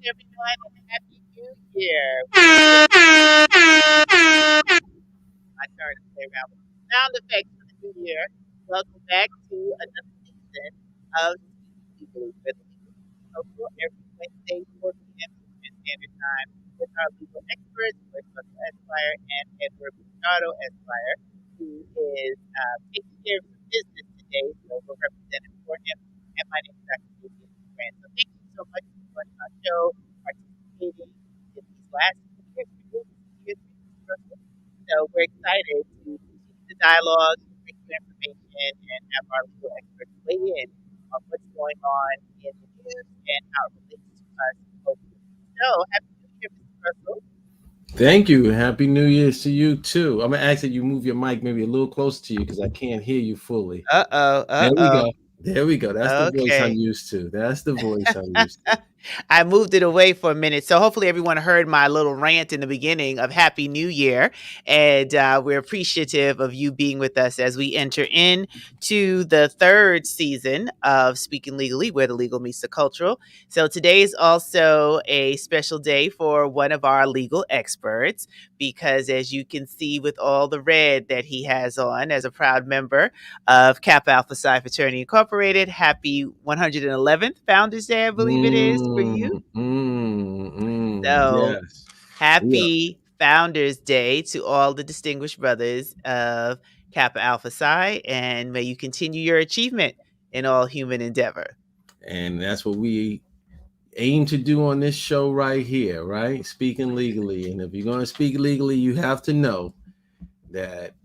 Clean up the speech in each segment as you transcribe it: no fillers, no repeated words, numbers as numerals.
everyone, and Happy New Year. My turn to play around with sound effects for the new year. Welcome back to another season of Legally with Social every Wednesday, 4 p.m. Eastern Standard Time with our legal experts, Joyce Russell Esquire and Edward Machado Esquire, who is taking care of some business today, so we're representing for him. And my name is Dr. Vivian Grant. So thank you so much for joining our show, participating in these last 2 years. So we're excited to continue the dialogue, bring you information, and have our legal experts weigh in on what's going on in the news and how it relates to us locally. So, happy New Year, Mr. Russell. Thank you. Happy New Year's to you too. I'm gonna ask that you move your mic maybe a little closer to you because I can't hear you fully. There we Uh-oh. go. There we go. That's the voice I'm Okay. used to. That's the voice I'm used to. I moved it away for a minute. So hopefully everyone heard my little rant in the beginning of Happy New Year. And we're appreciative of you being with us as we enter into the third season of Speaking Legally, where the legal meets the cultural. So today is also a special day for one of our legal experts, because as you can see with all the red that he has on as a proud member of Kappa Alpha Psi Fraternity Incorporated, happy 111th Founders Day, I believe it is for you. So Yes. Yeah. happy Founders Day to all the distinguished brothers of Kappa Alpha Psi, and may you continue your achievement in all human endeavor. And that's what we aim to do on this show right here, right? Speaking legally. And if you're going to speak legally, you have to know that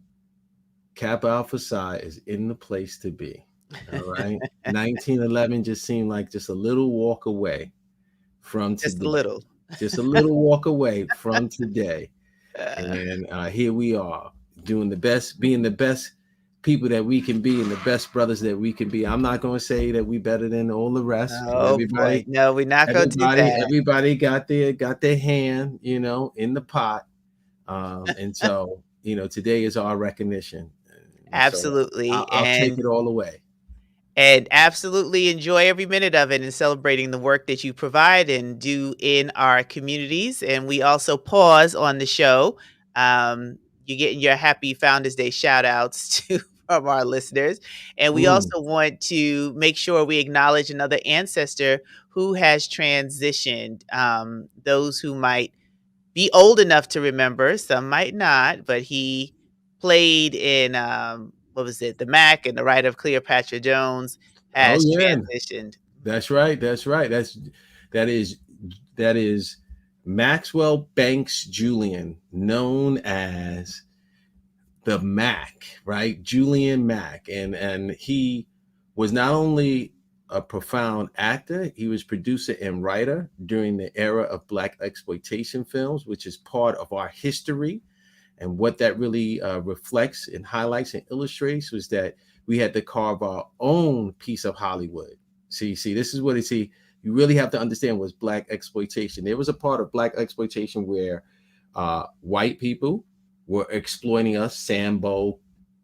Kappa Alpha Psi is in the place to be. All right. 1911 just seemed like just a little walk away from Just a today. little. Just a little walk away from today. And here we are doing the best, being the best people that we can be and the best brothers that we can be. I'm not going to say that we better than all the rest. Oh boy, no, we're not going to do that. Everybody got their hand, in the pot. And so, today is our recognition. And so Absolutely, I'll take it all away. and absolutely enjoy every minute of it and celebrating the work that you provide and do in our communities. And we also pause on the show. You're getting your happy Founders Day shout outs to from our listeners. And we Mm. also want to make sure we acknowledge another ancestor who has transitioned. Those who might be old enough to remember, some might not, but he played in what was it, The Mac and The Rite of Cleopatra Jones Oh has yeah, transitioned. that's right. That's right. That is that is Maxwell Banks Julian, known as the Mac, right? Julian Mac. And he was not only a profound actor, he was producer and writer during the era of Black exploitation films, which is part of our history. And what that really reflects and highlights and illustrates was that we had to carve our own piece of Hollywood. See, this is what it see. You really have to understand was Black exploitation. There was a part of Black exploitation where white people were exploiting us, Sambo,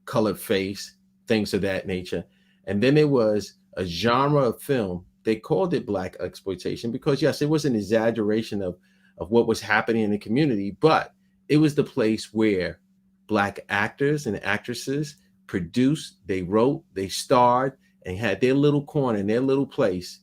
colored face, things of that nature. And then there was a genre of film. They called it Black exploitation because, yes, it was an exaggeration of what was happening in the community, but it was the place where Black actors and actresses produced, they wrote, they starred, and had their little corner and their little place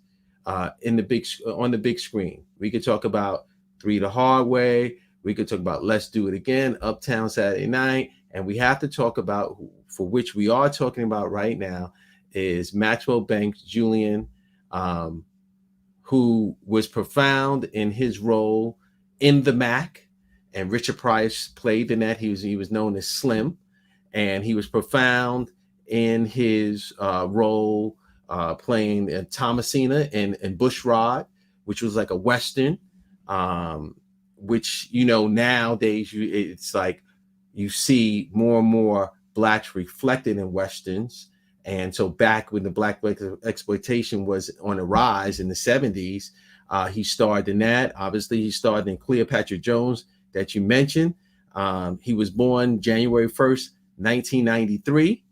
in the big on the big screen. We could talk about Three the Hard Way. We could talk about Let's Do It Again, Uptown Saturday Night, and we have to talk about, for which we are talking about right now, is Maxwell Banks Julian, who was profound in his role in The Mac, and Richard Price played in that. He was known as Slim, and he was profound in his role playing Thomasina in Bushrod, which was like a Western. Which nowadays it's like you see more and more Blacks reflected in Westerns. And so back when the Black exploitation was on a rise in the 70s, he starred in that. Obviously, he starred in Cleopatra Jones that you mentioned. He was born January 1st, 1993.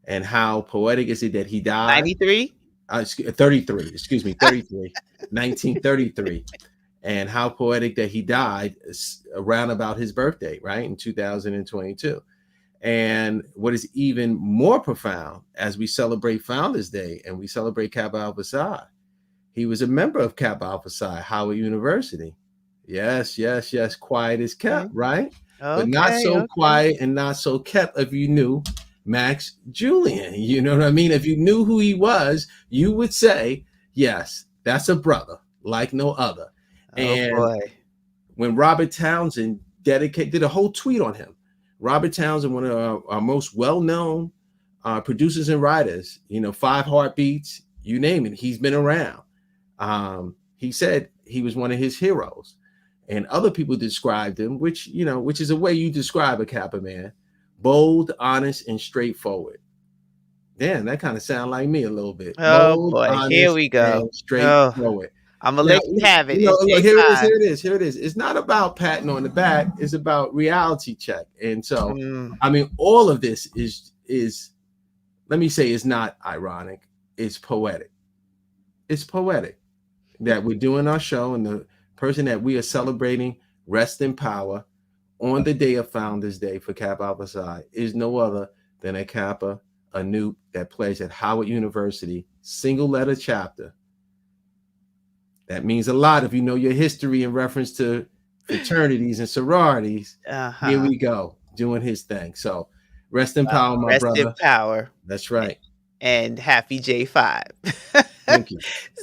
And how poetic is it that he died? 93? 33, excuse me, 33, 1933. And how poetic that he died around about his birthday, right, in 2022. And what is even more profound, as we celebrate Founders Day and we celebrate Kappa Alpha Psi, he was a member of Kappa Alpha Psi, Howard University. Yes, yes, yes. Quiet is Okay. kept, right? But not Okay. so Okay. quiet and not so kept if you knew Max Julian. You know what I mean? If you knew who he was, you would say, yes, that's a brother like no other. Oh And boy. when Robert Townsend did a whole tweet on him. Robert Townsend, one of our most well-known producers and writers, Five Heartbeats, you name it, he's been around. He said he was one of his heroes, and other people described him, which is a way you describe a Kappa man: bold, honest, and straightforward. Damn, that kind of sound like me a little bit. Oh Bold, boy. Here honest, we go. and Oh, straightforward. I'm gonna Now, let you have it. It's look, here it is, J5. here it is, here it is. It's not about patting on the back, it's about reality check. And so, Mm, I mean, all of this is let me say it's not ironic, it's poetic. It's poetic that we're doing our show and the person that we are celebrating rest in power on the day of Founders Day for Kappa Alpha Psi is no other than a Kappa, a Nuke that plays at Howard University, single letter chapter. That means a lot if you know your history in reference to fraternities and sororities. Here uh-huh. we go, doing his thing. So rest in power, my Rest in brother. power. That's right. And happy J5. Thank you.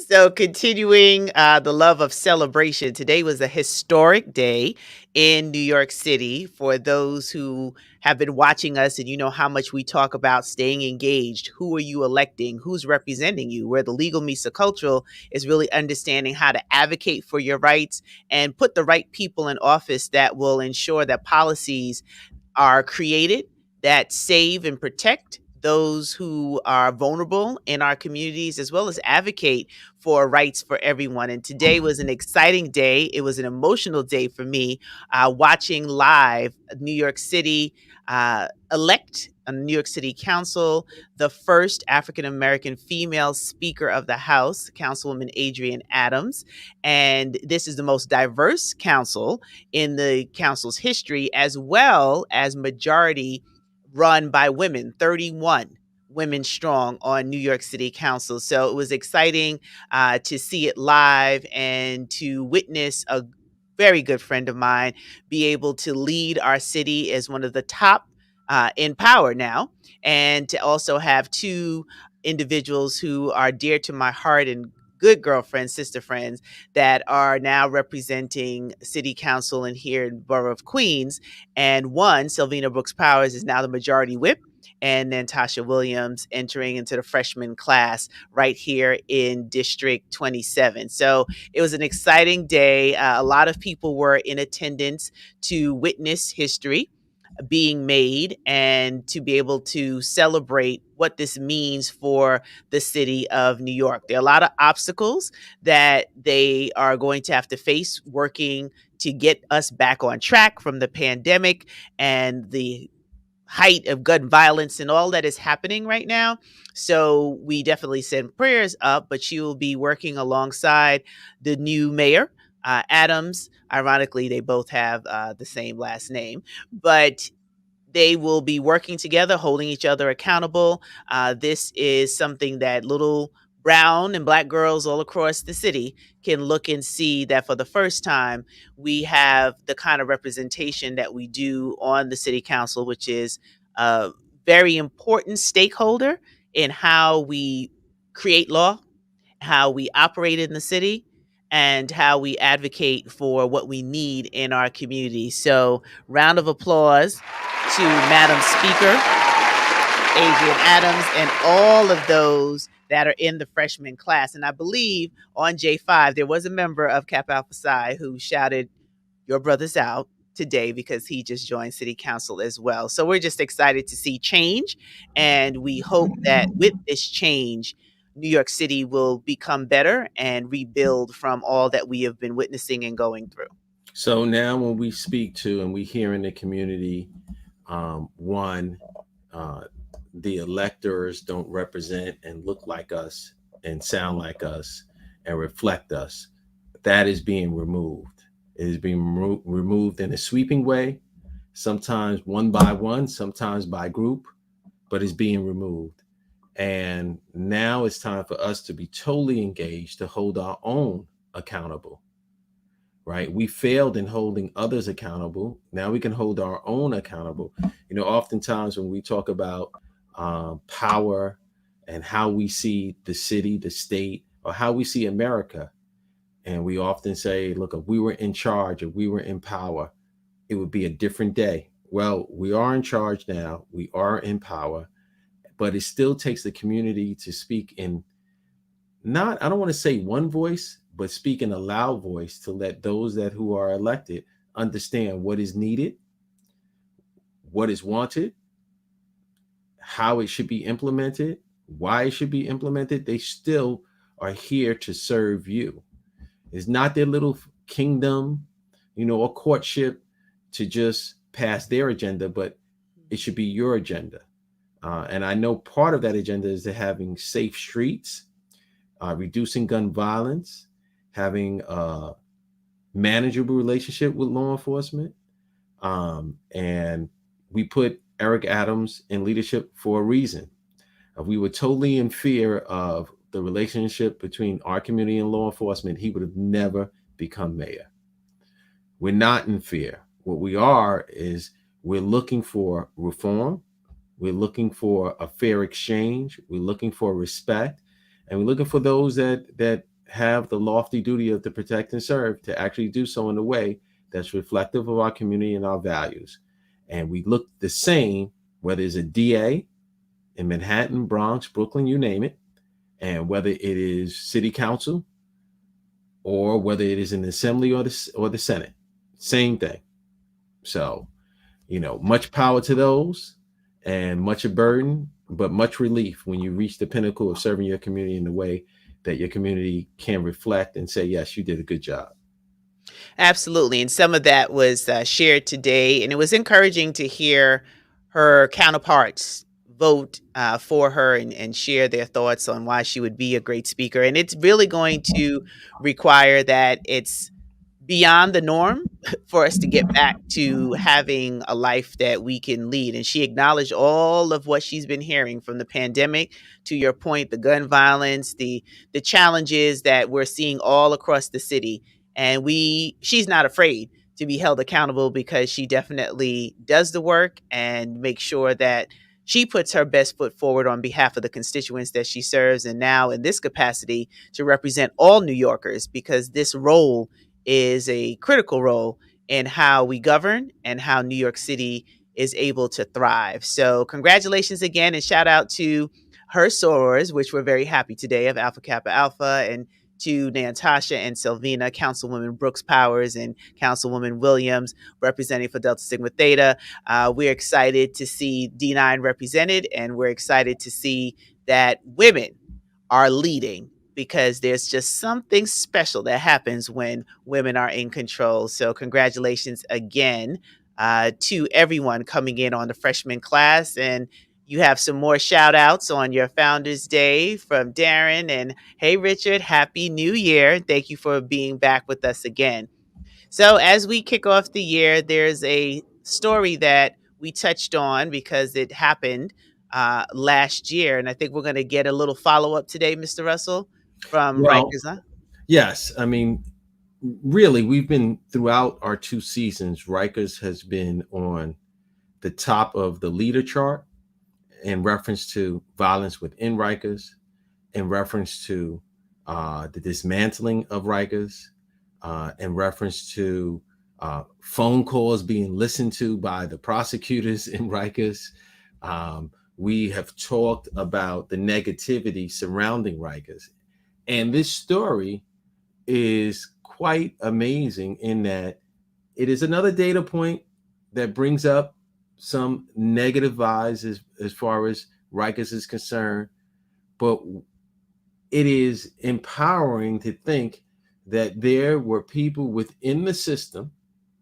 So, continuing the love of celebration, today was a historic day in New York City for those who have been watching us, and you know how much we talk about staying engaged. Who are you electing? Who's representing you? Where the legal meets the cultural is really understanding how to advocate for your rights and put the right people in office that will ensure that policies are created that save and protect those who are vulnerable in our communities, as well as advocate for rights for everyone. And today was an exciting day. It was an emotional day for me, watching live New York City elect a New York City Council, the first African American female Speaker of the House, Councilwoman Adrienne Adams. And this is the most diverse council in the council's history, as well as majority run by women, 31 women strong on New York City Council. So it was exciting to see it live and to witness a very good friend of mine be able to lead our city as one of the top in power now, and to also have two individuals who are dear to my heart and good girlfriends, sister friends, that are now representing city council and here in borough of Queens. And one, Sylvina Brooks Powers, is now the majority whip. And then Tasha Williams entering into the freshman class right here in District 27. So it was an exciting day. A lot of people were in attendance to witness history being made and to be able to celebrate what this means for the city of New York. There are a lot of obstacles that they are going to have to face working to get us back on track from the pandemic and the height of gun violence and all that is happening right now. So we definitely send prayers up, but she will be working alongside the new mayor, Adams. Ironically, they both have the same last name, but they will be working together, holding each other accountable. This is something that little brown and black girls all across the city can look and see that for the first time, we have the kind of representation that we do on the city council, which is a very important stakeholder in how we create law, how we operate in the city, and how we advocate for what we need in our community. So, round of applause to Madam Speaker, Adrian Adams, and all of those that are in the freshman class. And I believe on J5, there was a member of Kappa Alpha Psi who shouted, "Your brother's out" today because he just joined city council as well. So we're just excited to see change. And we hope that with this change, New York City will become better and rebuild from all that we have been witnessing and going through. So now when we speak to and we hear in the community, one, uh, the electors don't represent and look like us and sound like us and reflect us. that is being removed. It is being removed in a sweeping way, sometimes one by one, sometimes by group, but it's being removed. And now it's time for us to be totally engaged to hold our own accountable, right? We failed in holding others accountable. Now we can hold our own accountable. Oftentimes when we talk about power and how we see the city, the state, or how we see America, and we often say, look, if we were in charge, if we were in power, it would be a different day. Well, we are in charge now, we are in power, but it still takes the community to speak in, not, I don't want to say one voice, but speak in a loud voice to let those that who are elected understand what is needed, what is wanted, how it should be implemented, why it should be implemented. They still are here to serve you. It's not their little kingdom, or courtship to just pass their agenda, but it should be your agenda. And I know part of that agenda is to having safe streets, reducing gun violence, having a manageable relationship with law enforcement. And we put Eric Adams in leadership for a reason. We were totally in fear of the relationship between our community and law enforcement. He would have never become mayor. We're not in fear. What we are is we're looking for reform. We're looking for a fair exchange. We're looking for respect. And we're looking for those that have the lofty duty of to protect and serve to actually do so in a way that's reflective of our community and our values. And we look the same, whether it's a DA in Manhattan, Bronx, Brooklyn, you name it, and whether it is city council or whether it is an assembly or the Senate, same thing. So, much power to those, and much a burden, but much relief when you reach the pinnacle of serving your community in the way that your community can reflect and say, yes, you did a good job. Absolutely. And some of that was shared today. And it was encouraging to hear her counterparts vote for her and share their thoughts on why she would be a great speaker. And it's really going to require that it's beyond the norm for us to get back to having a life that we can lead. And she acknowledged all of what she's been hearing from the pandemic, to your point, the gun violence, the challenges that we're seeing all across the city. And she's not afraid to be held accountable because she definitely does the work and makes sure that she puts her best foot forward on behalf of the constituents that she serves, and now in this capacity to represent all New Yorkers, because this role is a critical role in how we govern and how New York City is able to thrive. So, congratulations again, and shout out to her sorors, which we're very happy today, of Alpha Kappa Alpha, and to Natasha and Sylvina, Councilwoman Brooks Powers and Councilwoman Williams, representing for Delta Sigma Theta. We're excited to see D9 represented, and we're excited to see that women are leading, because there's just something special that happens when women are in control. So, congratulations again to everyone coming in on the freshman class. And you have some more shout outs on your Founders Day from Darren. And hey, Richard, Happy New Year. Thank you for being back with us again. So, as we kick off the year, there's a story that we touched on because it happened last year. And I think we're going to get a little follow up today, Mr. Russell, from Well, Rikers. Huh? yes. I mean, really, we've been throughout our 2 seasons, Rikers has been on the top of the leader chart in reference to violence within Rikers, in reference to the dismantling of Rikers, in reference to phone calls being listened to by the prosecutors in Rikers. We have talked about the negativity surrounding Rikers. And this story is quite amazing in that it is another data point that brings up some negative vibes as far as Rikers is concerned, but it is empowering to think that there were people within the system,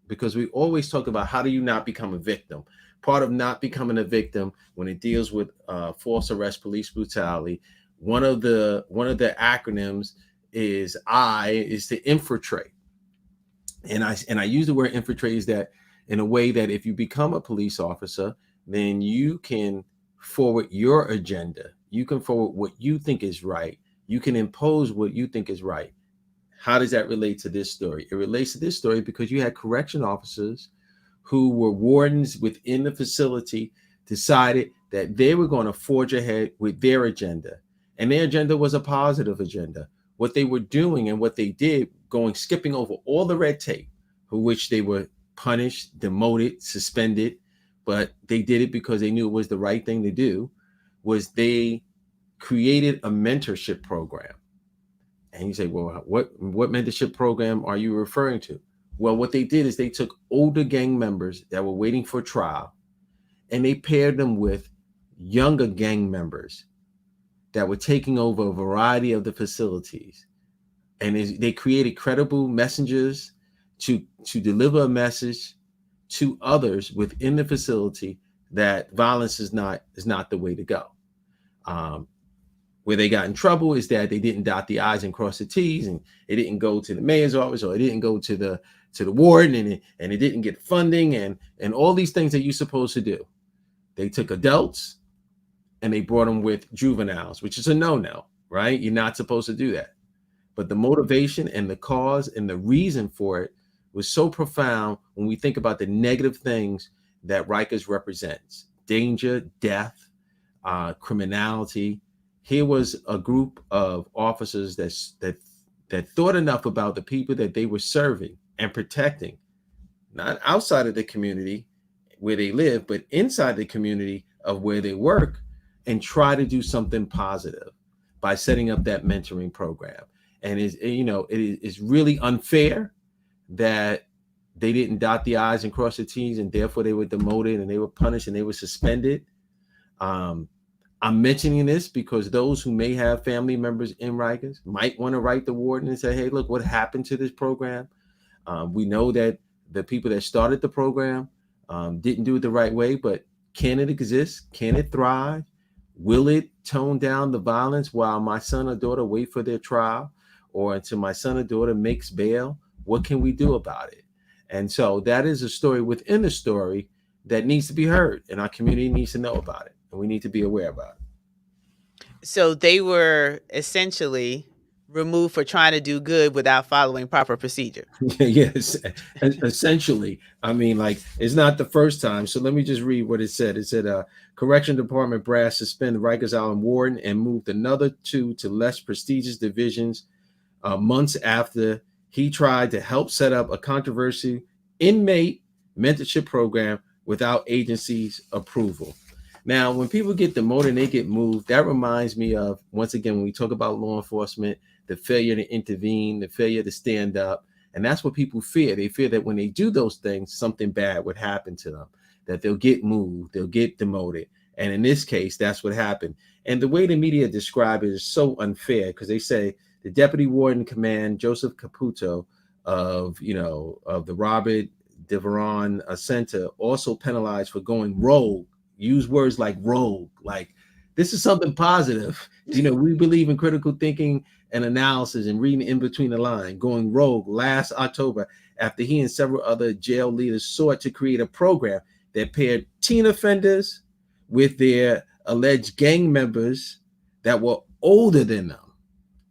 because we always talk about how do you not become a victim. Part of not becoming a victim when it deals with false arrest, police brutality, one of the acronyms is to infiltrate. And I use the word infiltrate is that in a way that if you become a police officer, then you can forward your agenda. You can forward what you think is right. You can impose what you think is right. How does that relate to this story? It relates to this story because you had correction officers who were wardens within the facility decided that they were going to forge ahead with their agenda. And their agenda was a positive agenda. What they were doing and what they did, skipping over all the red tape, for which they were punished, demoted, suspended, but they did it because they knew it was the right thing to do, was they created a mentorship program. And you say, well, what mentorship program are you referring to? Well, what they did is they took older gang members that were waiting for trial and they paired them with younger gang members that were taking over a variety of the facilities. And they created credible messengers to deliver a message to others within the facility that violence is not the way to go. Um, where they got in trouble is that they didn't dot the I's and cross the T's, and it didn't go to the mayor's office, or it didn't go to the warden, and it didn't get funding, and all these things that you're supposed to do. They took adults and they brought them with juveniles, which is a no-no, right? You're not supposed to do that. But the motivation and the cause and the reason for it was so profound when we think about the negative things that Rikers represents: danger, death, criminality. Here was a group of officers that thought enough about the people that they were serving and protecting, not outside of the community where they live, but inside the community of where they work, and try to do something positive by setting up that mentoring program. And it's really unfair that they didn't dot the I's and cross the T's, and therefore they were demoted and they were punished and they were suspended. Um, I'm mentioning this because those who may have family members in Rikers might want to write the warden and say, hey, look, what happened to this program? We know that the people that started the program didn't do it the right way, but can it exist? Can it thrive? Will it tone down the violence while my son or daughter wait for their trial, or until my son or daughter makes bail? What can we do about it? And so that is a story within the story that needs to be heard, and our community needs to know about it, and we need to be aware about it. So they were essentially removed for trying to do good without following proper procedure. Yes, essentially. I mean, like, it's not the first time. So let me just read what it said. It said, Correction Department brass suspended Rikers Island warden and moved another two to less prestigious divisions months after he tried to help set up a controversial inmate mentorship program without agency's approval. Now, when people get demoted and they get moved, that reminds me of, once again, when we talk about law enforcement, the failure to intervene, the failure to stand up. And that's what people fear. They fear that when they do those things, something bad would happen to them, that they'll get moved, they'll get demoted. And in this case, that's what happened. And the way the media describe it is so unfair, because they say the deputy warden command, Joseph Caputo of the Robert Deveron Center, also penalized for going rogue. Use words like rogue, like this is something positive. We believe in critical thinking and analysis and reading in between the line. Going rogue last October after he and several other jail leaders sought to create a program that paired teen offenders with their alleged gang members that were older than them.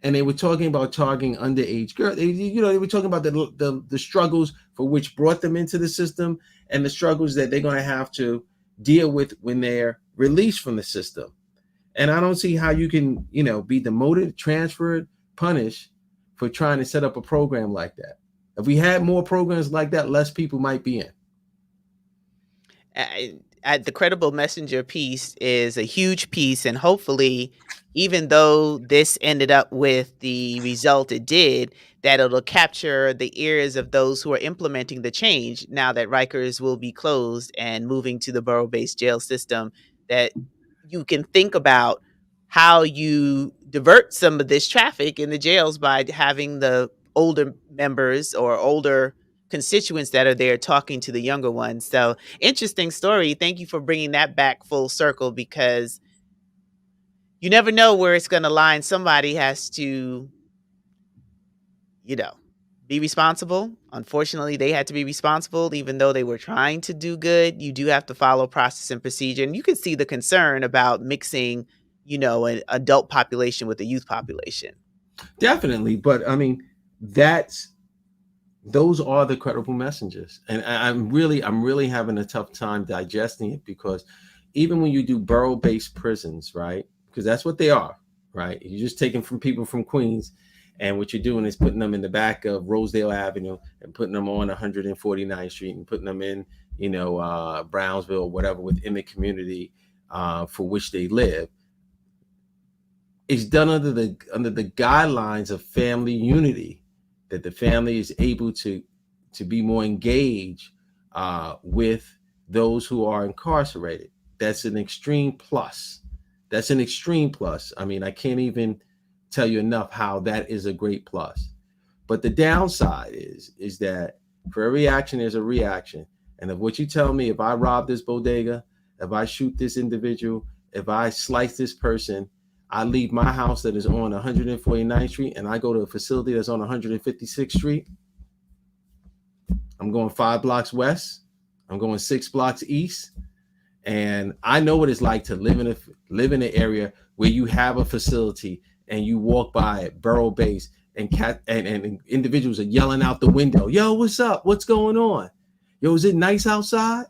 And they were talking about targeting underage girls. They were talking about the struggles for which brought them into the system, and the struggles that they're going to have to deal with when they're released from the system. And I don't see how you can, be demoted, transferred, punished for trying to set up a program like that. If we had more programs like that, less people might be in. The credible messenger piece is a huge piece, and hopefully, even though this ended up with the result it did, that it'll capture the ears of those who are implementing the change now that Rikers will be closed and moving to the borough-based jail system, that you can think about how you divert some of this traffic in the jails by having the older members or older constituents that are there talking to the younger ones. So interesting story. Thank you for bringing that back full circle, because you never know where it's going to lie. Somebody has to you know, be responsible. Unfortunately, they had to be responsible, even though they were trying to do good. You do have to follow process and procedure. And you can see the concern about mixing, an adult population with a youth population. Definitely, but I mean, that's those are the credible messengers, and I'm really having a tough time digesting it, because even when you do borough-based prisons, right? Because that's what they are, right? You're just taking from people from Queens, and what you're doing is putting them in the back of Rosedale Avenue and putting them on 149th Street and putting them in, Brownsville, whatever, within the community for which they live. It's done under the guidelines of family unity, that the family is able to be more engaged with those who are incarcerated. That's an extreme plus. That's an extreme plus. I mean, I can't even tell you enough how that is a great plus. But the downside is that for every action there's a reaction. And if what you tell me, if I rob this bodega, if I shoot this individual, if I slice this person, I leave my house that is on 149th Street and I go to a facility that's on 156th Street. I'm going 5 blocks west. I'm going 6 blocks east. And I know what it's like to live in an area where you have a facility and you walk by it, borough base, and individuals are yelling out the window, "Yo, what's up? What's going on? Yo, is it nice outside?"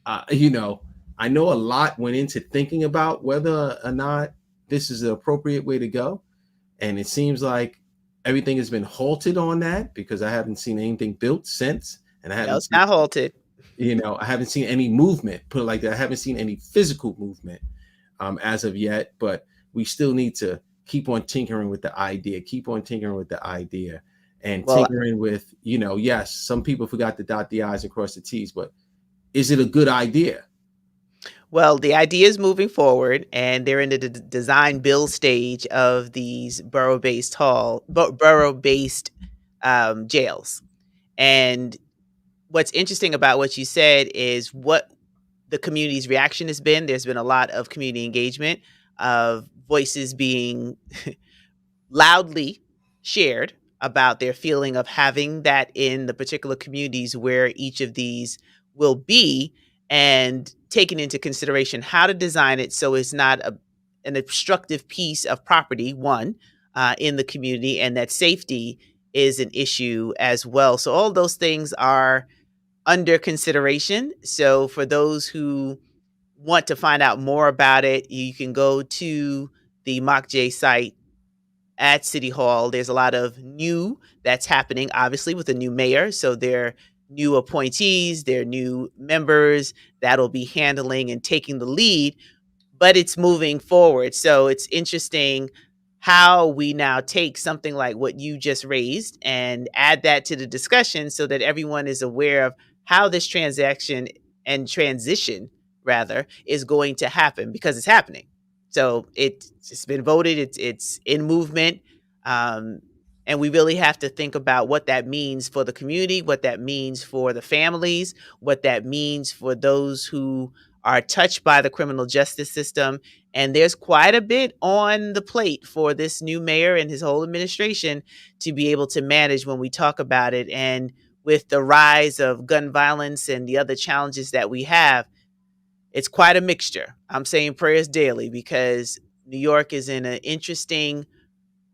Uh, you know, I know a lot went into thinking about whether or not this is the appropriate way to go, and it seems like everything has been halted on that, because I haven't seen anything built since, and I No, haven't it's seen not halted. I haven't seen any movement, put it like that. I haven't seen any physical movement as of yet, but we still need to keep on tinkering with the idea, and Well, tinkering with, yes, some people forgot to dot the I's and cross the T's, but is it a good idea? Well, the idea is moving forward, and they're in the design build stage of these borough-based jails. And what's interesting about what you said is what the community's reaction has been. There's been a lot of community engagement, of voices being loudly shared about their feeling of having that in the particular communities where each of these will be, and taking into consideration how to design it so it's not an obstructive piece of property, one, in the community, and that safety is an issue as well. So all those things are under consideration. So for those who want to find out more about it, you can go to the Mock J site at City Hall. There's a lot of new that's happening, obviously, with a new mayor. So there are new appointees, there are new members that'll be handling and taking the lead, but it's moving forward. So it's interesting how we now take something like what you just raised and add that to the discussion so that everyone is aware of how this transaction and transition, rather, is going to happen, because it's happening. So it's been voted, it's in movement. Um, and we really have to think about what that means for the community, what that means for the families, what that means for those who are touched by the criminal justice system. And there's quite a bit on the plate for this new mayor and his whole administration to be able to manage when we talk about it. And with the rise of gun violence and the other challenges that we have, it's quite a mixture. I'm saying prayers daily, because New York is in an interesting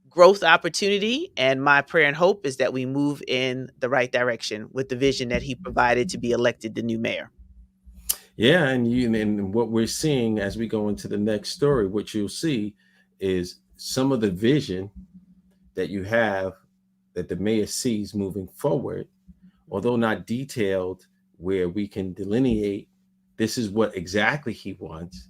growth opportunity. And my prayer and hope is that we move in the right direction with the vision that he provided to be elected the new mayor. Yeah, and what we're seeing as we go into the next story, what you'll see is some of the vision that you have, that the mayor sees moving forward, although not detailed, where we can delineate this is what exactly he wants.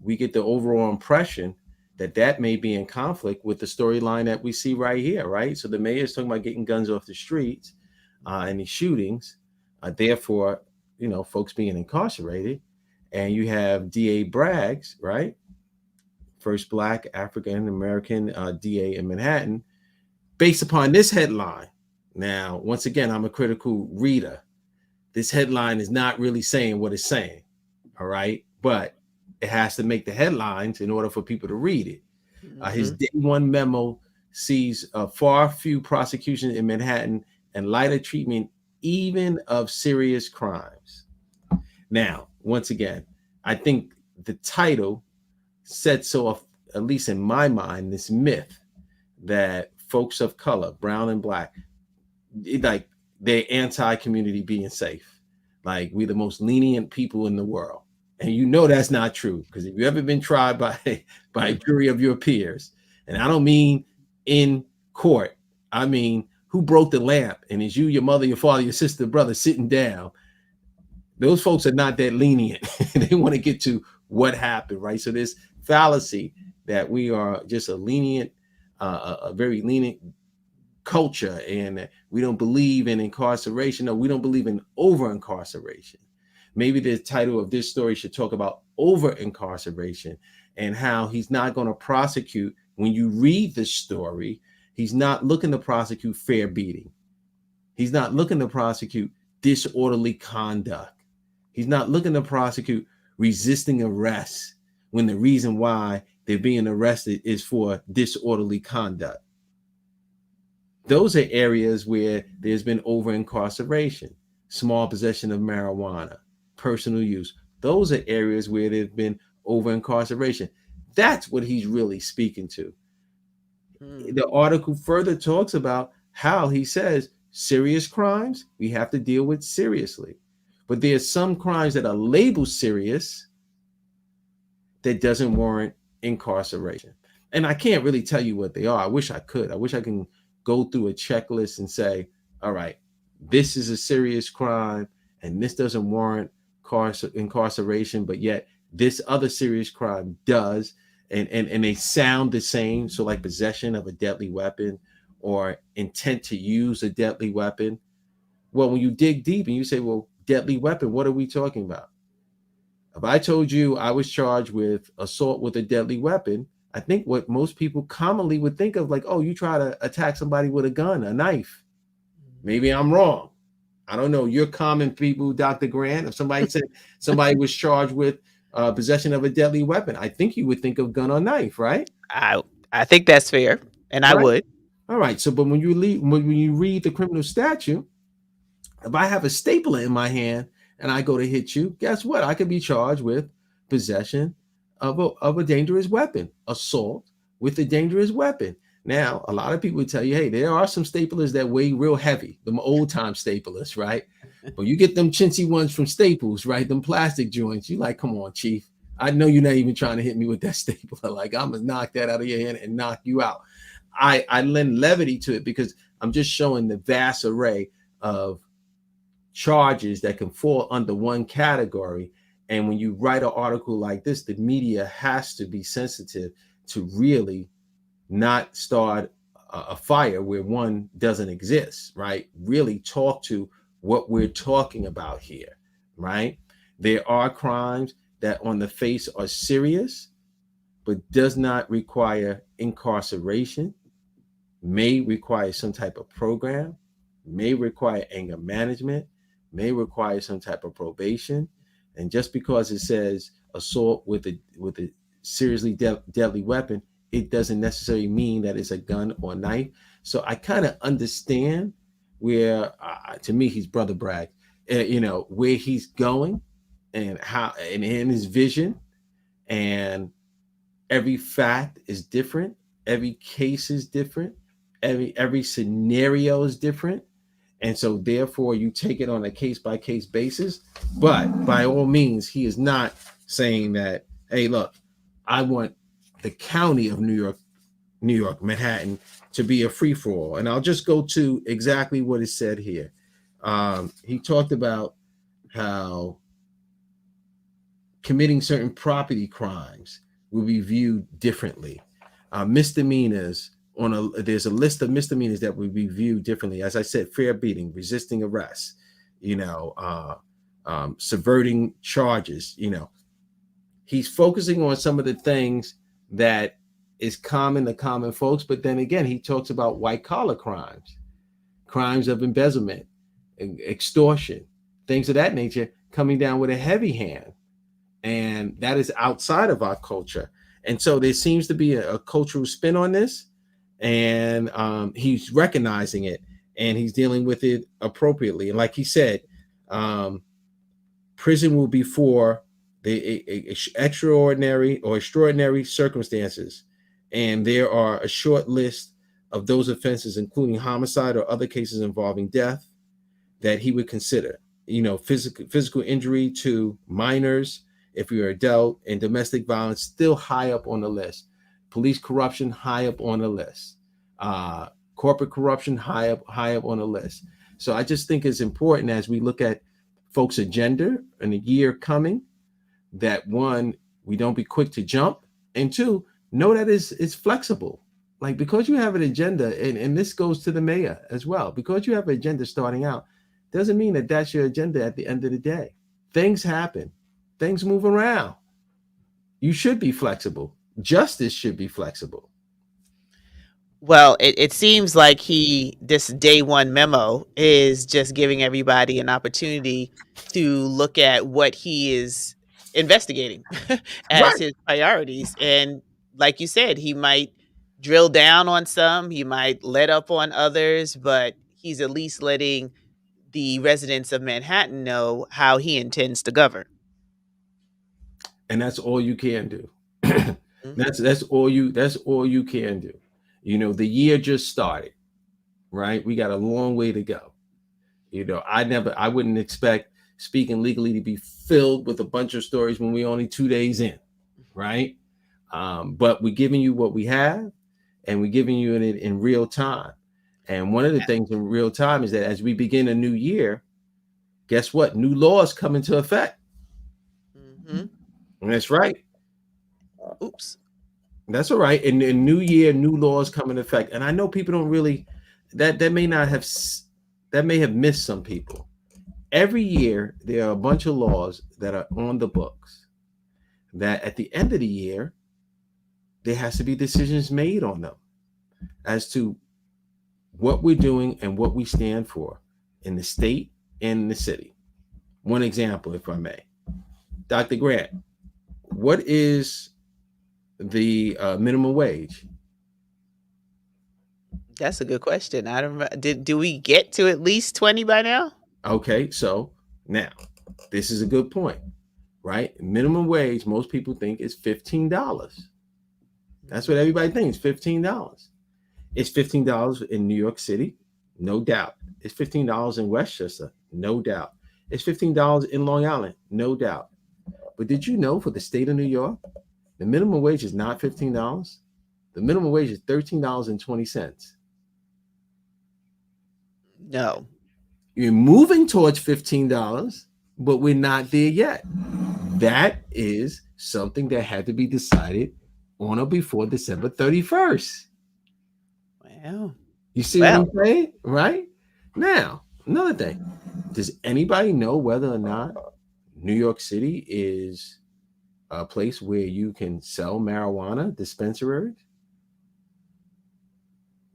We get the overall impression that that may be in conflict with the storyline that we see right here, right? So the mayor is talking about getting guns off the streets and these shootings, therefore, folks being incarcerated. And you have DA Braggs, right? First Black African American DA in Manhattan, based upon this headline. Now, once again, I'm a critical reader. This headline is not really saying what it's saying, all right? But it has to make the headlines in order for people to read it. His Mhm. day one memo sees far few prosecutions in Manhattan and lighter treatment even of serious crimes. Now, once again, I think the title sets off, at least in my mind, this myth that folks of color, brown and black, like they're anti-community being safe. Like we're the most lenient people in the world. And you know that's not true, because if you've ever been tried by by a jury of your peers, and I don't mean in court, I mean who broke the lamp, and it's you, your mother, your father, your sister, brother sitting down. Those folks are not that lenient. They want to get to what happened, right? So this fallacy that we are just a lenient, a very lenient culture, and we don't believe in incarceration, or we don't believe in over incarceration. Maybe the title of this story should talk about over incarceration and how he's not going to prosecute. When you read the story, he's not looking to prosecute fair beating. He's not looking to prosecute disorderly conduct. He's not looking to prosecute resisting arrest when the reason why they're being arrested is for disorderly conduct. Those are areas where there's been over incarceration, small possession of marijuana, personal use. Those are areas where there's been over incarceration. That's what he's really speaking to. The article further talks about how he says serious crimes we have to deal with seriously. But there's some crimes that are labeled serious that doesn't warrant incarceration. And I can't really tell you what they are. I wish I could. I wish I can go through a checklist and say, all right, this is a serious crime and this doesn't warrant incarceration, but yet this other serious crime does. And they sound the same. So like possession of a deadly weapon or intent to use a deadly weapon. Well, when you dig deep and you say, well, deadly weapon, what are we talking about? If I told you I was charged with assault with a deadly weapon, I think what most people commonly would think of, like, oh, you try to attack somebody with a gun, a knife. Maybe I'm wrong. I don't know. You're common people, Dr. Grant. If somebody said somebody was charged with possession of a deadly weapon, I think you would think of gun or knife, right? I think that's fair, and I Right. would. All right. So, but when you read the criminal statute, if I have a stapler in my hand and I go to hit you, guess what? I could be charged with possession of a dangerous weapon, assault with a dangerous weapon. Now, a lot of people would tell you, hey, there are some staplers that weigh real heavy, them old time staplers, right? But you get them chintzy ones from Staples, right? Them plastic joints. You like, come on, Chief. I know you're not even trying to hit me with that stapler. Like, I'm gonna knock that out of your hand and knock you out. I lend levity to it because I'm just showing the vast array of charges that can fall under one category. And when you write an article like this, the media has to be sensitive to really not start a fire where one doesn't exist, right? Really talk to what we're talking about here, right? There are crimes that on the face are serious, but does not require incarceration, may require some type of program, may require anger management, may require some type of probation. And just because it says assault with a seriously deadly weapon, it doesn't necessarily mean that it's a gun or knife. So I kind of understand where, to me, he's brother Bragg, where he's going and how, and in his vision. And every fact is different. Every case is different. Every scenario is different. And so therefore you take it on a case by case basis. But by all means, he is not saying that, hey, look, I want the county of New York, Manhattan to be a free for all. And I'll just go to exactly what is said here. He talked about how committing certain property crimes will be viewed differently. Misdemeanors, there's a list of misdemeanors that will be viewed differently. As I said, fair beating, resisting arrest, subverting charges. He's focusing on some of the things that is common to common folks, but then again, he talks about white collar crimes of embezzlement, extortion, things of that nature, coming down with a heavy hand, and that is outside of our culture. And so there seems to be a cultural spin on this. and he's recognizing it, and he's dealing with it appropriately. And like he said, um, prison will be for the extraordinary or extraordinary circumstances, and there are a short list of those offenses, including homicide or other cases involving death, that he would consider. Physical injury to minors, if you're an adult, and domestic violence still high up on the list. Police corruption high up on the list. Corporate corruption high up on the list. So I just think it's important as we look at folks' agenda in the year coming, that one, we don't be quick to jump, and two, know that it's flexible. Like, because you have an agenda, and this goes to the mayor as well, because you have an agenda starting out, doesn't mean that that's your agenda at the end of the day. Things happen, things move around. You should be flexible. Justice should be flexible. Well, it seems like this day one memo is just giving everybody an opportunity to look at what he is investigating as Right. his priorities. And like you said, he might drill down on some, he might let up on others, but he's at least letting the residents of Manhattan know how he intends to govern. And that's all you can do. Mhm. That's all you can do. The year just started, right? We got a long way to go. I wouldn't expect Speaking Legally to be filled with a bunch of stories when we're only 2 days in, right? But we're giving you what we have, and we're giving you it in real time. And one of the things in real time is that as we begin a new year, guess what? New laws come into effect. Mhm. And that's right. Oops. That's all right. In new year, new laws come into effect. And I know people don't really that may not have that may have missed some people. Every year there are a bunch of laws that are on the books that at the end of the year there has to be decisions made on them as to what we're doing and what we stand for in the state and in the city. One example, if I may. Dr. Grant, what is the minimum wage? That's a good question. I don't do we get to at least 20 by now? Okay, so now this is a good point, right? Minimum wage, most people think is $15. That's what Mhm. everybody thinks, $15. It's $15 in New York City, no doubt. It's $15 in Westchester, no doubt. It's $15 in Long Island, no doubt. But did you know for the state of New York, the minimum wage is not $15? The minimum wage is $13.20. No. You're moving towards $15, but we're not there yet. That is something that had to be decided on or before December 31st. Well, You see what I'm well, saying? Right? Now, another thing. Does anybody know whether or not New York City is a place where you can sell marijuana dispensaries?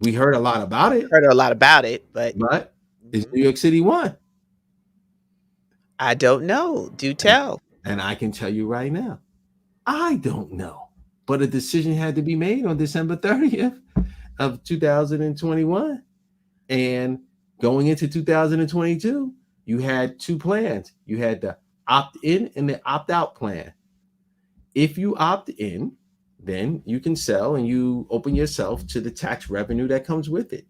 We heard a lot about it, heard a lot about it, but but is mhm, New York City one? I don't know. Do And, tell. and I can tell you right now, I don't know. But a decision had to be made on December 30th of 2021. And going into 2022, you had two plans. You had the opt in and the opt out plan. If you opt in, then you can sell and you open yourself to the tax revenue that comes with it.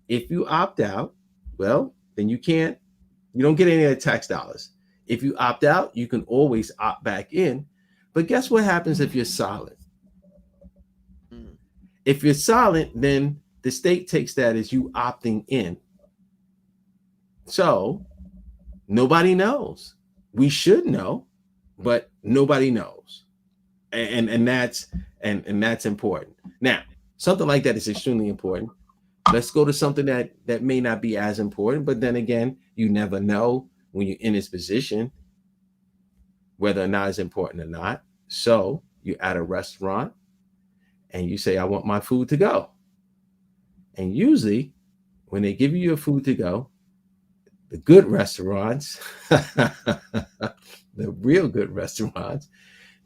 If you opt out, well, then you don't get any of the tax dollars. If you opt out, you can always opt back in. But guess what happens if you're silent? Mm, If you're silent, then the state takes that as you opting in. So nobody knows. We should know, but nobody knows. And that's important. Now, something like that is extremely important. Let's go to something that may not be as important, but then again, you never know when you're in this position whether or not it's important or not. So you're at a restaurant and you say, I want my food to go. And usually, when they give you your food to go, the good restaurants, the real good restaurants,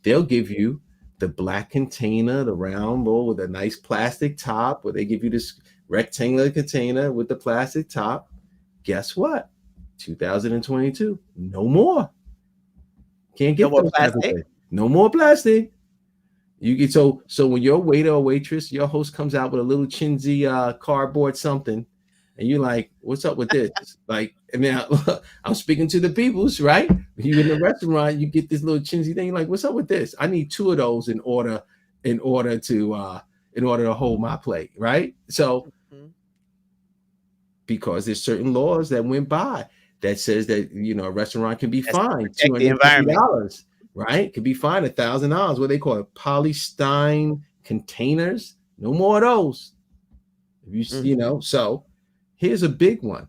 they'll give you the black container, the round bowl with a nice plastic top, where they give you this rectangular container with the plastic top. Guess what? 2022, no more. Can't No get more those type of plastic. things. No more plastic. You get so when your waiter or waitress, your host comes out with a little chintzy cardboard something, and you're like, "What's up with this?" Like, and then I'm speaking to the peoples, right? You in the restaurant, you get this little chintzy thing. You're like, "What's up with this?" I need two of those in order to hold my plate, right? So Mhm. because there's certain laws that went by that says that a restaurant can be That's to fined two protect the hundred and fifty environment. dollars, right? Can be fined $1,000. What they call it, polystyrene containers. No more of those. If Mm. so here's a big one,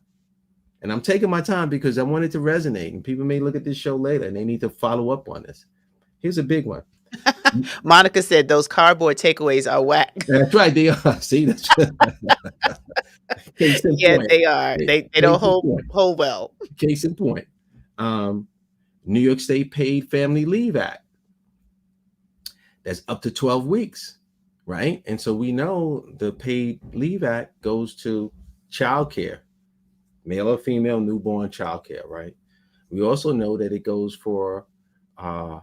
and I'm taking my time because I want it to resonate, and people may look at this show later and they need to follow up on this. Here's a big one. Monica said those cardboard takeaways are whack. That's right. They are. See, that's case in Yeah, point. they are. They don't Case in hold point. hold well. Case in point. Um, New York State Paid Family Leave Act. That's up to 12 weeks, right? And so we know the Paid Leave Act goes to child care, male or female newborn child care, right? We also know that it goes for uh,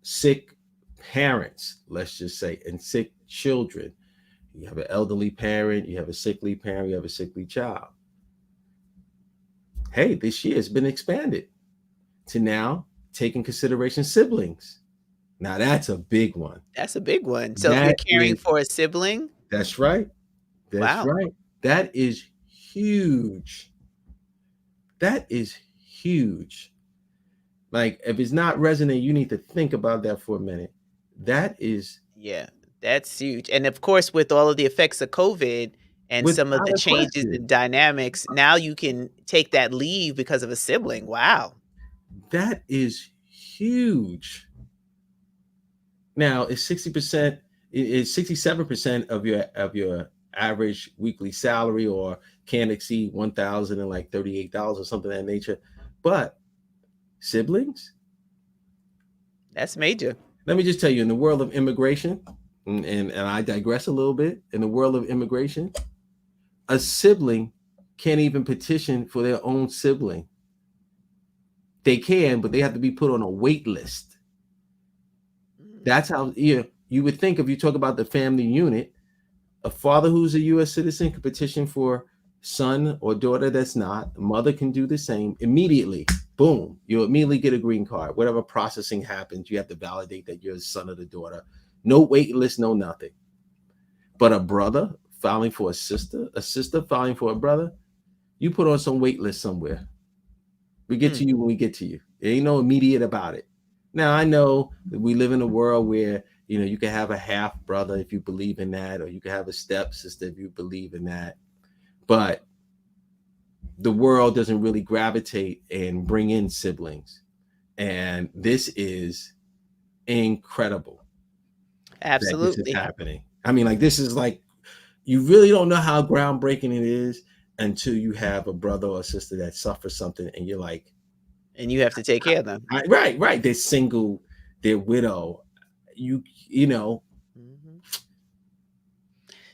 sick parents, let's just say, and sick children. You have an elderly parent, you have a sickly parent, you have a sickly child. Hey, this year has been expanded to now take in consideration siblings. Now that's a big one. That's a big one. So if you're That caring is for a sibling, that's right. That's wow. right. That is huge. That is huge. Like if it's not resonating, you need to think about that for a minute. That is Yeah, that's huge. And of course, with all of the effects of COVID and some of without the a changes question. in dynamics, now you can take that leave because of a sibling. Wow. That is huge. Now it's 60%, it's 67% of your average weekly salary, or can't exceed 1,000 and like $38 or something of that nature. But siblings, That's major. let me just tell you, in the world of immigration, and I digress a little bit, in the world of immigration, a sibling can't even petition for their own sibling. They can, but they have to be put on a wait list. Mm. That's how you would think, if you talk about the family unit, a father who's a U.S. citizen can petition for son or daughter that's not. The mother can do the same immediately. Boom, you immediately get a green card. Whatever processing happens, you have to validate that you're a son or the daughter. No wait list, no nothing. But a brother filing for a sister filing for a brother, you put on some wait list somewhere. We get Hmm. to you when we get to you. There ain't no immediate about it. Now I know that we live in a world where you can have a half brother if you believe in that, or you can have a stepsister if you believe in that. But the world doesn't really gravitate and bring in siblings, and this is incredible that this is Absolutely. happening. I mean, like this is like you really don't know how groundbreaking it is until you have a brother or a sister that suffers something, and you're like, And you have to take care of them. right, right. They're single, they're widow. You know, Mhm.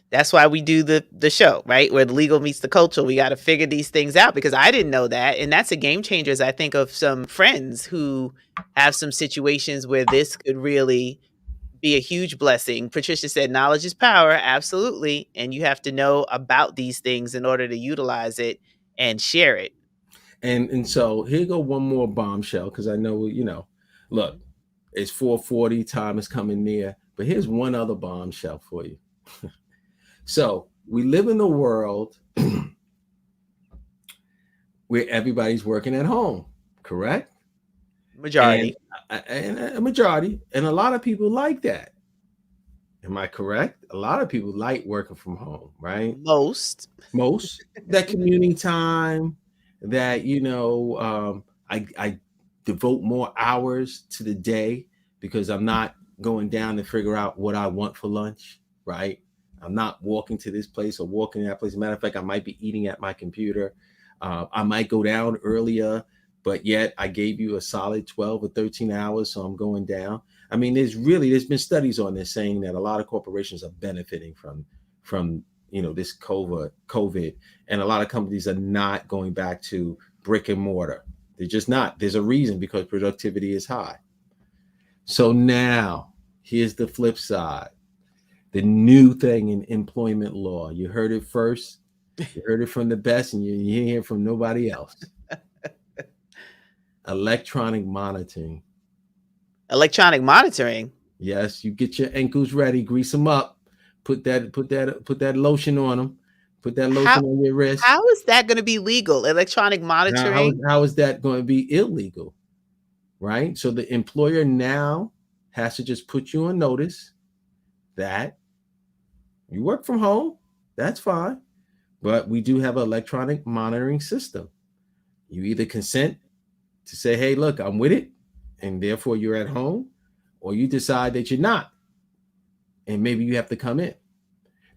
That's why we do the show, right? Where the legal meets the cultural. We got to figure these things out because I didn't know that, and that's a game changer. As I think of some friends who have some situations where this could really be a huge blessing. Patricia said, "Knowledge is power." Absolutely, and you have to know about these things in order to utilize it and share it. and so here go one more bombshell, because I know look, Mhm. it's 4:40, time is coming near, but here's one other bombshell for you. So we live in a world where everybody's working at home, correct? And Majority, and a majority, and a lot of people like that. Am I correct? A lot of people like working from home, right? most. Most that commuting time, that I devote more hours to the day because I'm not going down to figure out what I want for lunch, right? I'm not walking to this place or walking to that place. Matter of fact, I might be eating at my computer. I might go down earlier, but yet I gave you a solid 12 or 13 hours, so I'm going down. I mean, there's been studies on this saying that a lot of corporations are benefiting from this COVID, and a lot of companies are not going back to brick and mortar. They're just not. There's a reason, because productivity is high. So now here's the flip side. The new thing in employment law. You heard it first. You heard it from the best, and you hear it from nobody else. Electronic monitoring. Electronic monitoring. Yes, you get your ankles ready, grease them up, put that lotion on them, put that How lotion on your wrist. how is that going to be legal? Electronic Now, how is monitoring? how is that going to be illegal, right? So the employer now has to just put you on notice that you work from home. That's fine, but we do have an electronic monitoring system. You either consent to say, "Hey, look, I'm with it," and therefore you're at home, or you decide that you're not, and maybe you have to come in.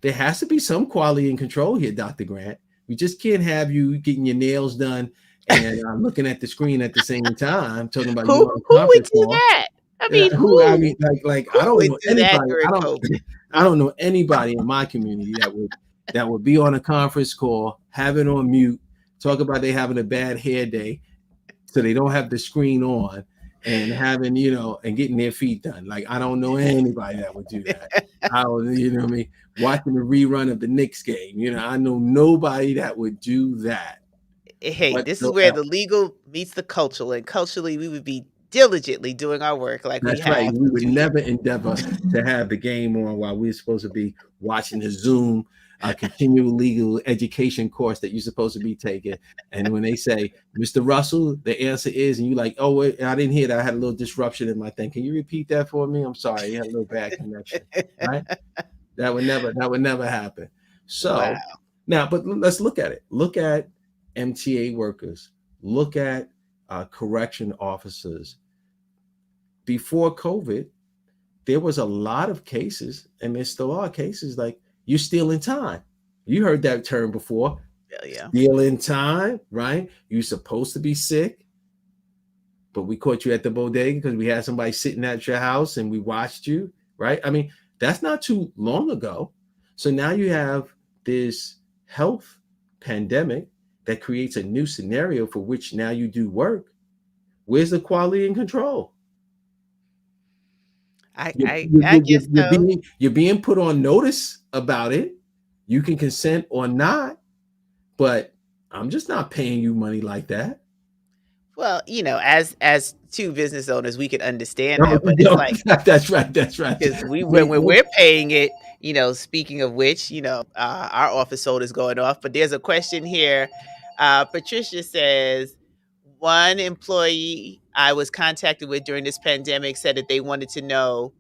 There has to be some quality and control here, Dr. Grant. We just can't have you getting your nails done and looking at the screen at the same time, talking about you on a Who would conference do call. that? I mean, Who I mean, who I don't would know do that anybody. during I don't COVID? I don't know anybody in my community that would be on a conference call, have it on mute, talk about they having a bad hair day, so they don't have the screen on, and having and getting their feet done. Like, I don't know anybody that would do that. I don't, what I mean, watching the rerun of the Knicks game. I know nobody that would do that Hey, this is where whatsoever. the legal meets the cultural, and culturally, we would be diligently doing our work like we That's right. have We for would 2 years. never endeavor to have the game on while we're supposed to be watching the Zoom continual legal education course that you're supposed to be taking. And when they say, "Mr. Russell," the answer is, and you're like, "Oh, wait, I didn't hear that. I had a little disruption in my thing. Can you repeat that for me? I'm sorry. You had a little bad connection." Right? That would never happen. Wow. So now, but let's look at it. Look at MTA workers. Look at correction officers. Before COVID, there was a lot of cases, and there still are cases, like, you're stealing time. You heard that term before. Yeah, yeah. Stealing time, right? You're supposed to be sick, but we caught you at the bodega because we had somebody sitting at your house and we watched you, right? I mean, that's not too long ago. So now you have this health pandemic that creates a new scenario for which now you do work. Where's the quality and control? I You're, I you're, I you're, guess you're so. being you're being put on notice about it. You can consent or not, but I'm just not paying you money like that. Well, as 2 business owners, we can understand No, that, but it's no, like, that's right. That's right. because we We, when we're paying it, speaking of which, our office sold is going off. But there's a question here. Patricia says, one employee I was contacted with during this pandemic said that they wanted to know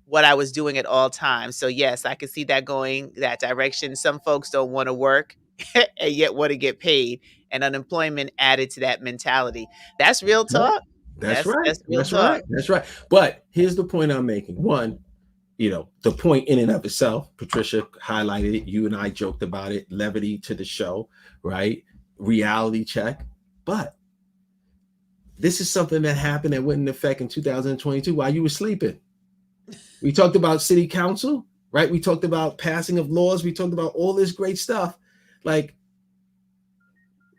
what I was doing at all times. So yes, I can see that going that direction. Some folks don't want to work and yet want to get paid, and unemployment added to that mentality. That's real right. talk. That's That's right. that's real That's talk. right. That's right. But here's the point I'm making. One, the point in and of itself, Patricia highlighted it. You and I joked about it. Levity to the show, right? Reality check. But this is something that happened that went into effect in 2022 while you were sleeping. We talked about city council, right? We talked about passing of laws. We talked about all this great stuff. Like,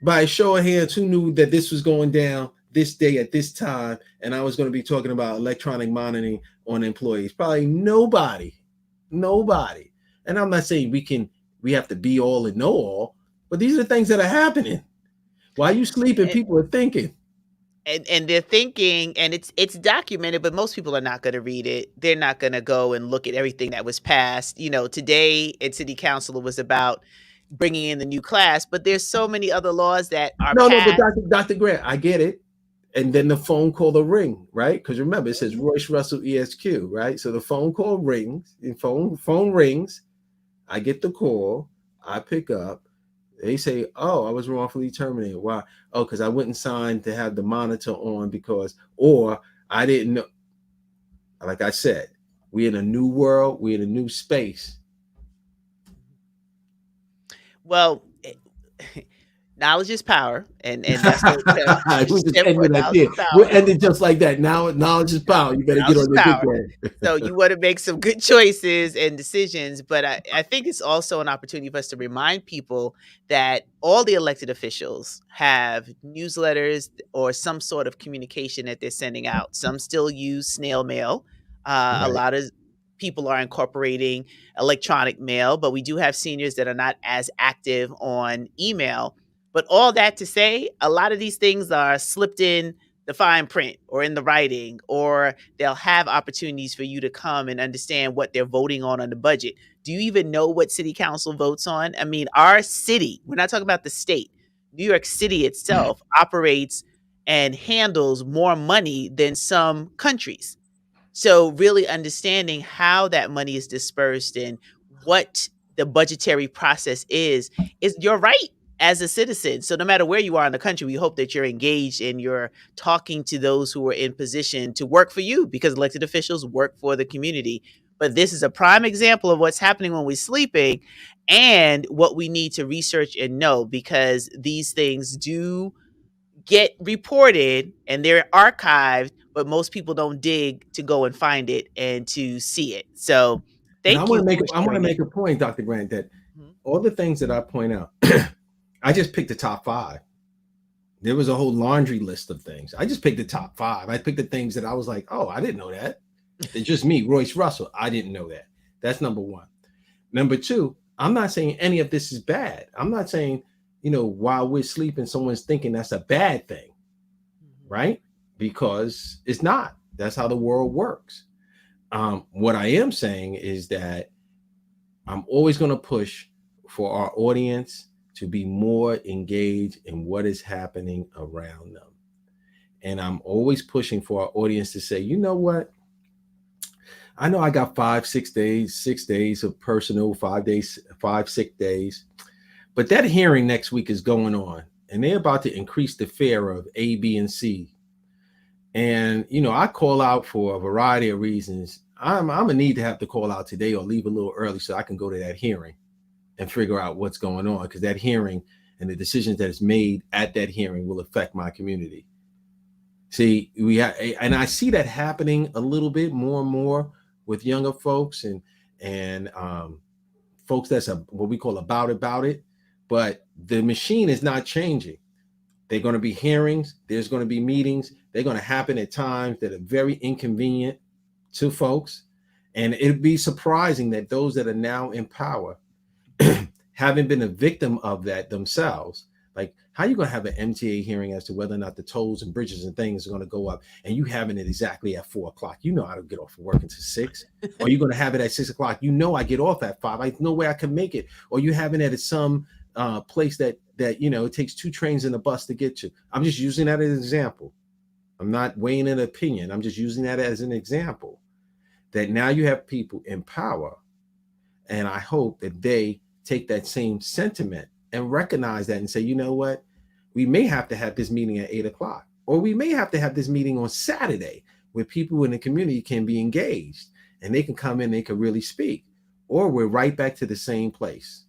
by a show of hands, who knew that this was going down this day at this time, and I was going to be talking about electronic monitoring on employees? Probably nobody. Nobody. And I'm not saying we have to be all and know all, but these are things that are happening. While you sleeping, people are thinking. And they're thinking, and it's documented, but most people are not going to read it. They're not going to go and look at everything that was passed. Today at city council, it was about bringing in the new class, but there's so many other laws that are No, no, but passed. Dr. Grant, I get it. And then the phone call will ring, right? Because remember, it says Royce Russell ESQ, right? So the phone call rings, the phone rings. I get the call, I pick up. They say, "Oh, I was wrongfully terminated. Why? Oh, because I wouldn't sign to have the monitor on or I didn't know." Like I said, we're in a new world, we're in a new space. Well, knowledge is power, and that's what We just stand for. ended that Knowledge there. is We're power. ending just like that. Now, knowledge is power. You better get Knowledge is on your good power. game. So you want to make some good choices and decisions, but I think it's also an opportunity for us to remind people that all the elected officials have newsletters or some sort of communication that they're sending out. Some still use snail mail. A Right. lot of people are incorporating electronic mail, but we do have seniors that are not as active on email. But all that to say, a lot of these things are slipped in the fine print or in the writing, or they'll have opportunities for you to come and understand what they're voting on the budget. Do you even know what city council votes on? I mean, our city, we're not talking about the state. New York City itself operates and handles more money than some countries. So really understanding how that money is dispersed and what the budgetary process is your right as a citizen. So no matter where you are in the country, we hope that you're engaged and you're talking to those who are in position to work for you, because elected officials work for the community. But this is a prime example of what's happening when we're sleeping and what we need to research and know, because these things do get reported and they're archived, but most people don't dig to go and find it and to see it. So And I thank want you to make for I want to sharing it. make a point, Dr. Grant, that Mhm. all the things that I point out, I just picked the top five. There was a whole laundry list of things. I just picked the top five. I picked the things that I was like, oh, I didn't know that. It's just me, Royce Russell. I didn't know that. That's number one. Number two, I'm not saying any of this is bad. I'm not saying, while we're sleeping, someone's thinking that's a bad thing, Mhm. right? Because it's not. That's how the world works. What I am saying is that I'm always going to push for our audience to be more engaged in what is happening around them. And I'm always pushing for our audience to say, you know what? I know I got 6 days of personal, 5 days, 5 sick days, but that hearing next week is going on and they're about to increase the fare of A, B, and C. And, I call out for a variety of reasons. I'm gonna need to have to call out today or leave a little early so I can go to that hearing and figure out what's going on, because that hearing and the decisions that is made at that hearing will affect my community. See, and I see that happening a little bit more and more with younger folks and folks that's what we call about it, but the machine is not changing. They're going to be hearings. There's going to be meetings. They're going to happen at times that are very inconvenient to folks, and it'd be surprising that those that are now in power having been a victim of that themselves. Like, how are you going to have an MTA hearing as to whether or not the tolls and bridges and things are going to go up, and you having it exactly at 4 o'clock? You know I don't get off of work until 6. Or you're going to have it at 6 o'clock. You know I get off at 5. I no way I can make it. Or you having it at some place that it takes 2 trains and a bus to get you. I'm just using that as an example. I'm not weighing an opinion. I'm just using that as an example. That now you have people in power, and I hope that they take that same sentiment and recognize that and say, you know what? We may have to have this meeting at 8 o'clock, or we may have to have this meeting on Saturday where people in the community can be engaged and they can come in and they can really speak, or we're right back to the same place.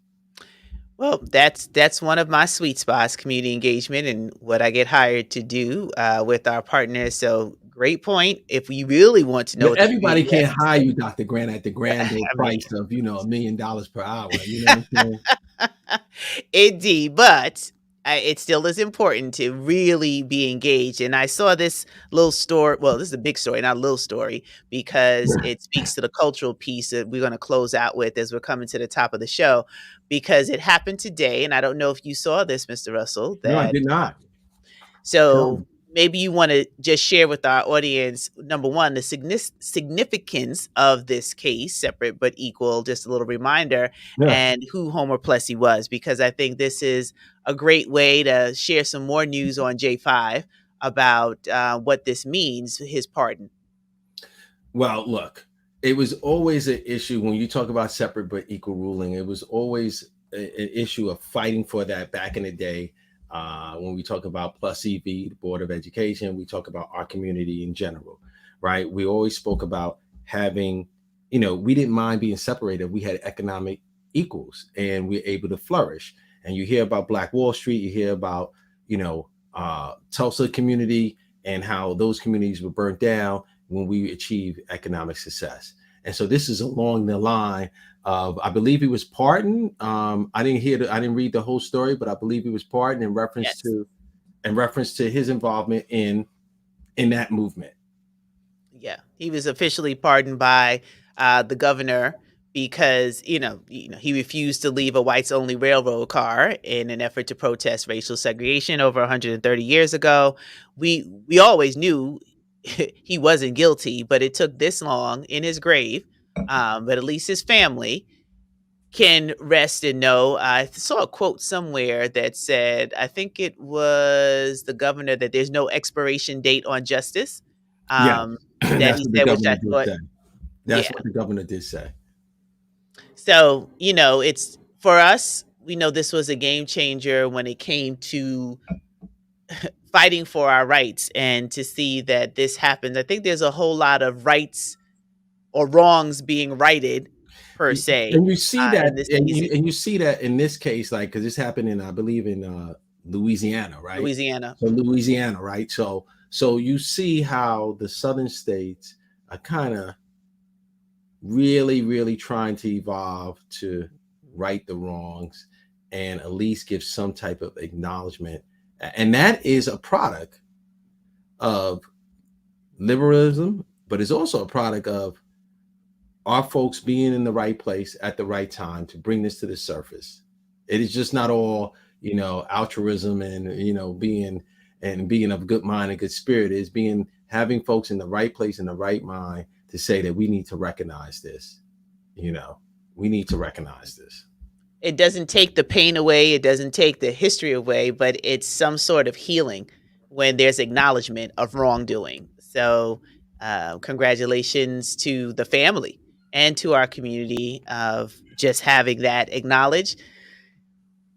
Well, that's one of my sweet spots, community engagement, and what I get hired to do with our partners. So great point. If we really want to know But what the everybody community has can't to hire say, you, Dr. Grant, at the grand old I mean, price of, $1 million per hour. You know what I'm saying? indeed, but it still is important to really be engaged. And I saw this little story. Well, this is a big story, not a little story, because it speaks to the cultural piece that we're going to close out with as we're coming to the top of the show, because it happened today. And I don't know if you saw this, Mr. Russell, No, I that did not. Tell so me. maybe you want to just share with our audience, number one, the significance of this case, separate but equal, just a little reminder, Yeah. and who Homer Plessy was, because I think this is a great way to share some more news on J5 about what this means, his pardon. Well, look, it was always an issue when you talk about separate but equal ruling. It was always an issue of fighting for that back in the day. When we talk about Plus EV, the Board of Education, we talk about our community in general, right? We always spoke about having, we didn't mind being separated. We had economic equals and we're able to flourish. And you hear about Black Wall Street, you hear about, you know, Tulsa community and how those communities were burnt down when we achieved economic success. And so this is along the line of, I believe he was pardoned. I didn't read the whole story, but I believe he was pardoned Yes. in reference to his involvement in that movement. Yeah, he was officially pardoned by the governor because he refused to leave a whites only railroad car in an effort to protest racial segregation over 130 years ago. We always knew he wasn't guilty, but it took this long in his grave. But at least his family can rest and know. I saw a quote somewhere that said, I think it was the governor, that there's no expiration date on justice. Yeah, Um, that that's he what the said, which governor I did thought, say. That's yeah. what the governor did say. So, it's for us, we know this was a game changer when it came to fighting for our rights, and to see that this happened. I think there's a whole lot of rights or wrongs being righted, per se, And you see that, in this season. and you see that in this case, like, because this happened in, I believe, in Louisiana, right? Louisiana. So Louisiana, right? So you see how the southern states are kind of really, really trying to evolve to right the wrongs and at least give some type of acknowledgement, and that is a product of liberalism, but it's also a product of our folks being in the right place at the right time to bring this to the surface. It is just not all, altruism and, being of good mind and good spirit. Is being having folks in the right place in the right mind to say that we need to recognize this. You know, we need to recognize this. It doesn't take the pain away, it doesn't take the history away, but it's some sort of healing when there's acknowledgement of wrongdoing. So, congratulations to the family and to our community of just having that acknowledged.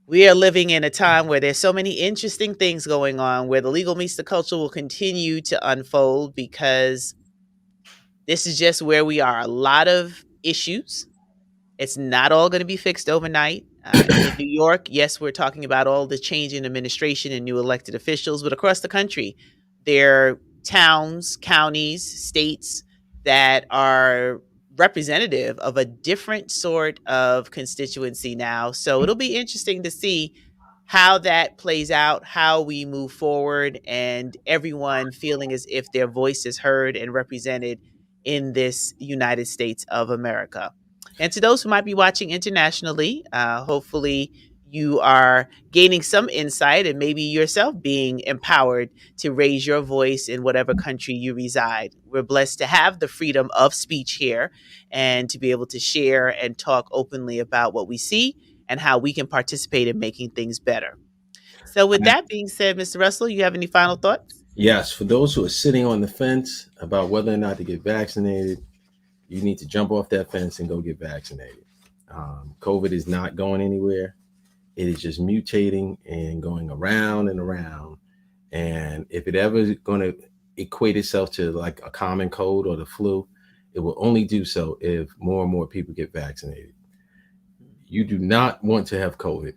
We are living in a time where there's so many interesting things going on, where the legal meets the culture will continue to unfold, because this is just where we are. A lot of issues, it's not all going to be fixed overnight. In New York, yes, we're talking about all the change in administration and new elected officials, but across the country, there are towns, counties, states that are representative of a different sort of constituency now. So it'll be interesting to see how that plays out, how we move forward, and everyone feeling as if their voice is heard and represented in this United States of America. And to those who might be watching internationally, hopefully you are gaining some insight and maybe yourself being empowered to raise your voice in whatever country you reside. We're blessed to have the freedom of speech here and to be able to share and talk openly about what we see and how we can participate in making things better. So, with that being said, Mr. Russell, you have any final thoughts? Yes, for those who are sitting on the fence about whether or not to get vaccinated, you need to jump off that fence and go get vaccinated. COVID is not going anywhere. It is just mutating and going around and around. And if it ever is going to equate itself to like a common cold or the flu, it will only do so if more and more people get vaccinated. You do not want to have COVID.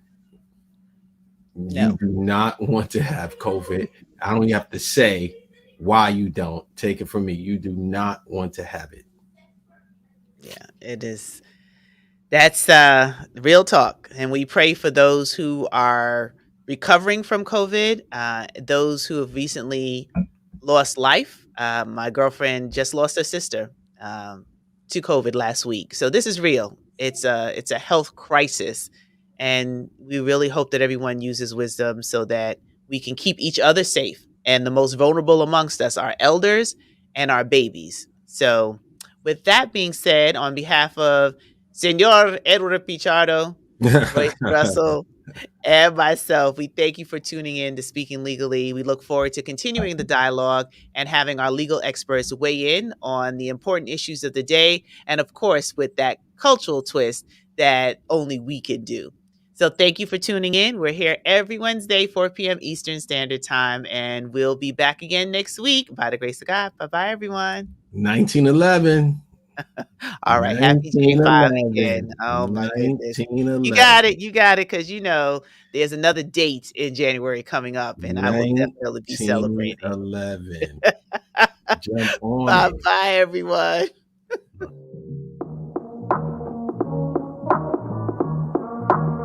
You No. do not want to have COVID. I don't even have to say why you don't. Take it from me. You do not want to have it. Yeah, it is. That's real talk. And we pray for those who are recovering from COVID, those who have recently lost life. My girlfriend just lost her sister to COVID last week. So this is real. It's a health crisis, and we really hope that everyone uses wisdom so that we can keep each other safe. And the most vulnerable amongst us are elders and our babies. So, with that being said, on behalf of Senor Edward Pichardo, Royce Russell, and myself, we thank you for tuning in to Speaking Legally. We look forward to continuing the dialogue and having our legal experts weigh in on the important issues of the day, and of course, with that cultural twist that only we can do. So, thank you for tuning in. We're here every Wednesday, 4 p.m. Eastern Standard Time, and we'll be back again next week by the grace of God. Bye bye, everyone. 1911. All right. Happy J5 again. 1911. Oh my goodness. You got 1911. it. You got it. Cause there's another date in January coming up and I will definitely be celebrating. 1911. Jump on Bye it. bye everyone.